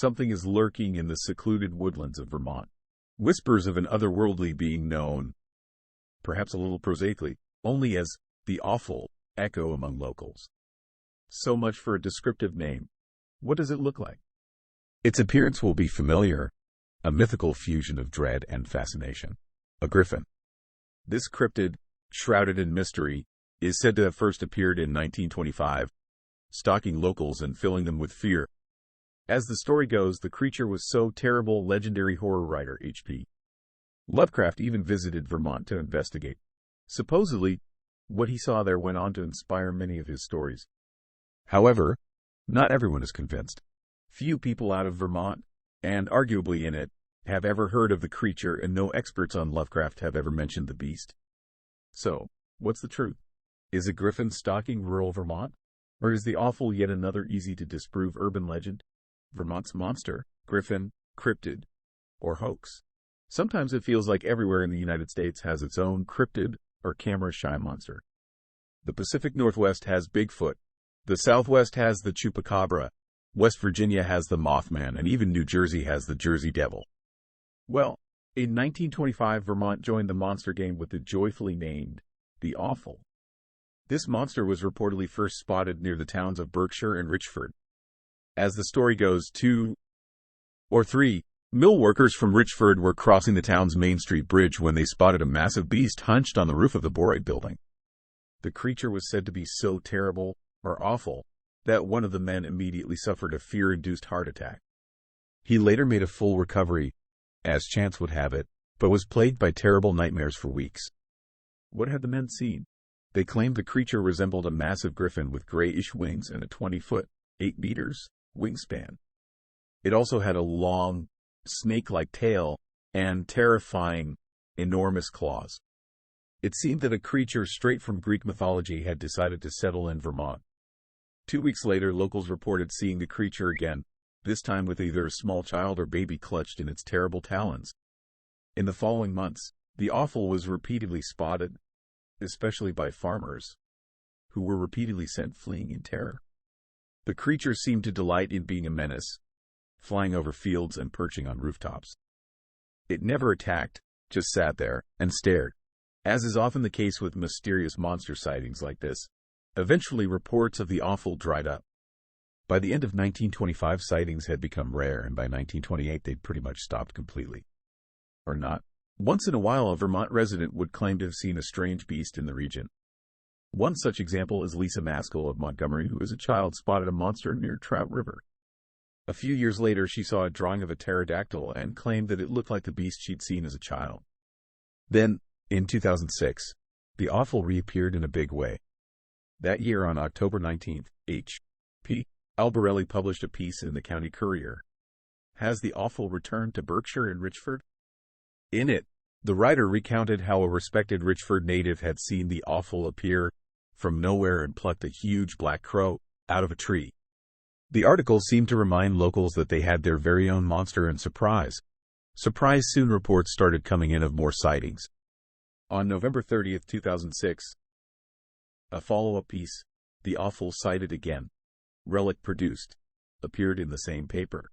something is lurking in the secluded woodlands of Vermont. Whispers of an otherworldly being known, perhaps a little prosaically, only as the Awful, echo among locals. So much for a descriptive name. What does it look like? Its appearance will be familiar, a mythical fusion of dread and fascination. A griffin. This cryptid, shrouded in mystery, is said to have first appeared in 1925, stalking locals and filling them with fear. As the story goes, the creature was so terrible, legendary horror writer H.P. Lovecraft even visited Vermont to investigate. Supposedly, what he saw there went on to inspire many of his stories. However, not everyone is convinced. Few people out of Vermont, and arguably in it, have ever heard of the creature, and no experts on Lovecraft have ever mentioned the beast. So, what's the truth? Is a griffin stalking rural Vermont? Or is the Awful yet another easy-to-disprove urban legend? Vermont's monster, griffin, cryptid, or hoax? Sometimes it feels like everywhere in the United States has its own cryptid or camera-shy monster. The Pacific Northwest has Bigfoot. The Southwest has the Chupacabra. West Virginia has the Mothman, and even New Jersey has the Jersey Devil. Well, in 1925, Vermont joined the monster game with the joyfully named the Awful. This monster was reportedly first spotted near the towns of Berkshire and Richford. As the story goes, 2 or 3 mill workers from Richford were crossing the town's Main Street Bridge when they spotted a massive beast hunched on the roof of the Borite building. The creature was said to be so terrible, or awful, that one of the men immediately suffered a fear-induced heart attack. He later made a full recovery, as chance would have it, but was plagued by terrible nightmares for weeks. What had the men seen? They claimed the creature resembled a massive griffin with grayish wings and a 20-foot, 8 meters, wingspan. It also had a long, snake-like tail and terrifying, enormous claws. It seemed that a creature straight from Greek mythology had decided to settle in Vermont. 2 weeks later, locals reported seeing the creature again, this time with either a small child or baby clutched in its terrible talons. In the following months, the Awful was repeatedly spotted, especially by farmers, who were repeatedly sent fleeing in terror. The creature seemed to delight in being a menace, flying over fields and perching on rooftops. It never attacked, just sat there and stared. As is often the case with mysterious monster sightings like this, eventually reports of the Awful dried up. By the end of 1925, sightings had become rare, and by 1928 they'd pretty much stopped completely. Or not. Once in a while, a Vermont resident would claim to have seen a strange beast in the region. One such example is Lisa Maskell of Montgomery, who as a child spotted a monster near Trout River. A few years later, she saw a drawing of a pterodactyl and claimed that it looked like the beast she'd seen as a child. Then, in 2006, the Awful reappeared in a big way. That year, on October 19th, H.P. Albarelli published a piece in the County Courier. Has the Awful returned to Berkshire and Richford? In it, the writer recounted how a respected Richford native had seen the Awful appear from nowhere and plucked a huge black crow out of a tree. The article seemed to remind locals that they had their very own monster, and surprise. Soon reports started coming in of more sightings. On November 30th, 2006, a follow-up piece, The Awful Sighted Again, Relic Produced, appeared in the same paper.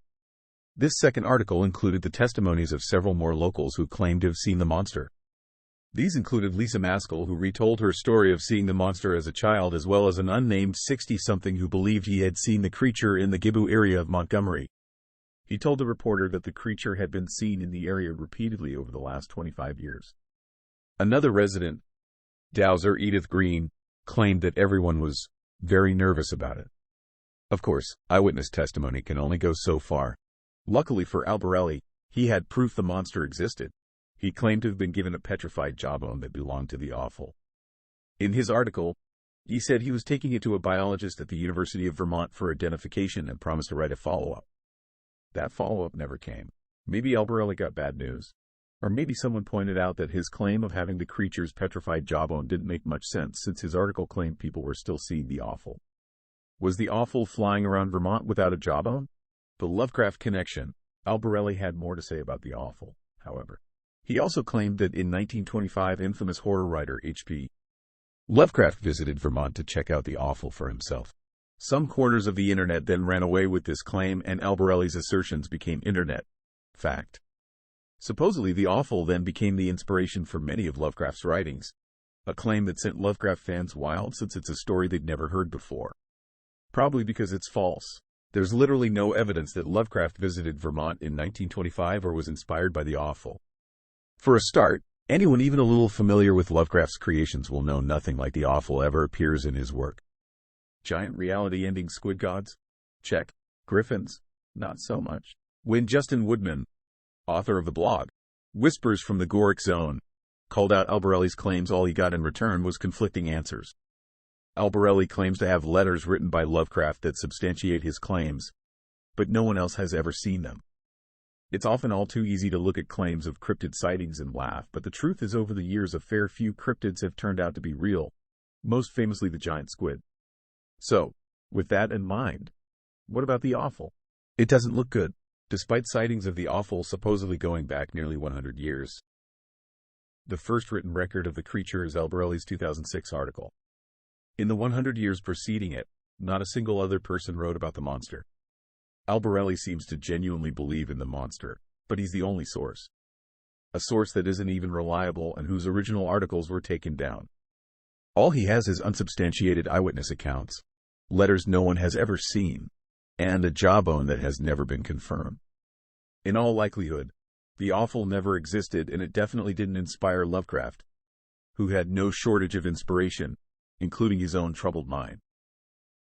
This second article included the testimonies of several more locals who claimed to have seen the monster. These included Lisa Maskell, who retold her story of seeing the monster as a child, as well as an unnamed 60-something who believed he had seen the creature in the Gibou area of Montgomery. He told the reporter that the creature had been seen in the area repeatedly over the last 25 years. Another resident, Dowser Edith Green, claimed that everyone was very nervous about it. Of course, eyewitness testimony can only go so far. Luckily for Albarelli, he had proof the monster existed. He claimed to have been given a petrified jawbone that belonged to the Awful. In his article, he said he was taking it to a biologist at the University of Vermont for identification and promised to write a follow-up. That follow-up never came. Maybe Albarelli got bad news. Or maybe someone pointed out that his claim of having the creature's petrified jawbone didn't make much sense, since his article claimed people were still seeing the Awful. Was the Awful flying around Vermont without a jawbone? The Lovecraft connection. Albarelli had more to say about the Awful, however. He also claimed that in 1925, infamous horror writer H.P. Lovecraft visited Vermont to check out the Awful for himself. Some corners of the internet then ran away with this claim, and Albarelli's assertions became internet fact. Supposedly, the awful then became the inspiration for many of Lovecraft's writings, a claim that sent Lovecraft fans wild since it's a story they'd never heard before. Probably because it's false. There's literally no evidence that Lovecraft visited Vermont in 1925 or was inspired by the awful. For a start, anyone even a little familiar with Lovecraft's creations will know nothing like the awful ever appears in his work. Giant reality-ending squid gods? Check. Griffins? Not so much. When Justin Woodman, author of the blog Whispers from the Goric Zone, called out Albarelli's claims, all he got in return was conflicting answers. Albarelli claims to have letters written by Lovecraft that substantiate his claims, but no one else has ever seen them. It's often all too easy to look at claims of cryptid sightings and laugh, but the truth is over the years a fair few cryptids have turned out to be real, most famously the giant squid. So, with that in mind, what about the awful? It doesn't look good, despite sightings of the awful supposedly going back nearly 100 years. The first written record of the creature is Albarelli's 2006 article. In the 100 years preceding it, not a single other person wrote about the monster. Albarelli seems to genuinely believe in the monster, but he's the only source. A source that isn't even reliable and whose original articles were taken down. All he has is unsubstantiated eyewitness accounts, letters no one has ever seen, and a jawbone that has never been confirmed. In all likelihood, the awful never existed, and it definitely didn't inspire Lovecraft, who had no shortage of inspiration, including his own troubled mind.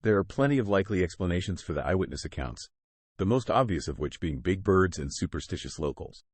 There are plenty of likely explanations for the eyewitness accounts, the most obvious of which being big birds and superstitious locals.